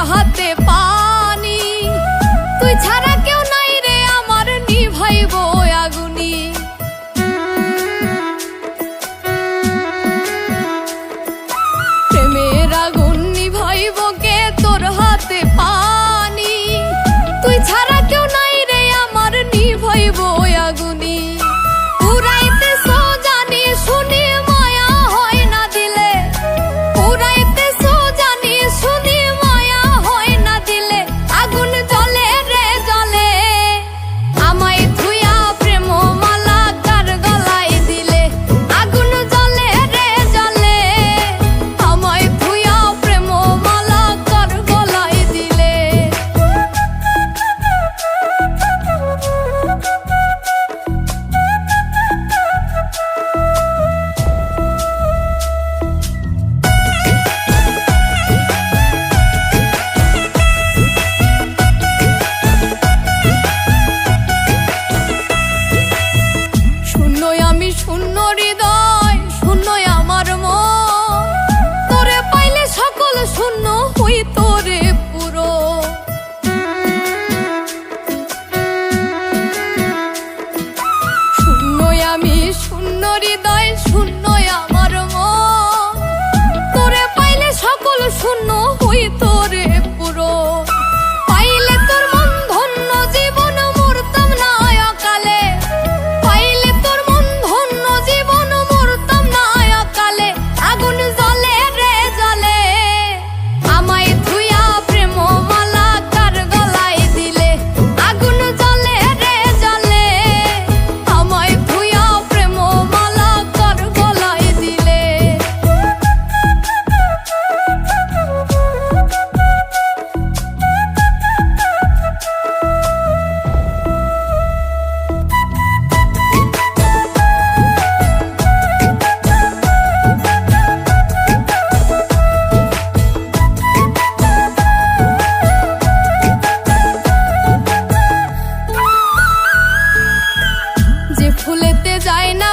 হাতে পানি, তুই ছাড়া কেউ নাই রে আমার নিভাইব আগুনি। প্রেমের আগুন নিভাইব কে তোর হাতে পানি, তুই ছাড়া কেউ নাই রে আমার নিভাইব আগুনি। পুরাইতেছো জানি শুনি মায়া হয় না দিলে, পুরাইতেছো জানি শুনি মায়া হয় না দিলে, আগুন জ্বলে রে জ্বলে। আমায় থুইয়া প্রেম মালা কার গলায় দিলে, আগুন জ্বলে রে জ্বলে। আমায় থুইয়া প্রেম মালা কার গলায় দিলে। শূন্য হৃদয় শূন্য আমার মন, তোরে পাইলে সকল শূন্য হই তোরে পুরো। শূন্য আমি শূন্য হৃদয় শূন্য আমার মন, তোরে পাইলে সকল শূন্য হই তোরে পুরো। পাইলে তোর মন ধন্য জীবন মরতাম না অকালে, পাইলে তোর মন ধন্য জীবন মরতাম না অকালে। আগুন জ্বলে রে জ্বলে, আমায় থুইয়া প্রেম মালা কার গলায় দিলে, আগুন জ্বলে রে জ্বলে। আমায় থুইয়া প্রেম মালা কার গলায় দিলে। যে ফুলেতে যায় না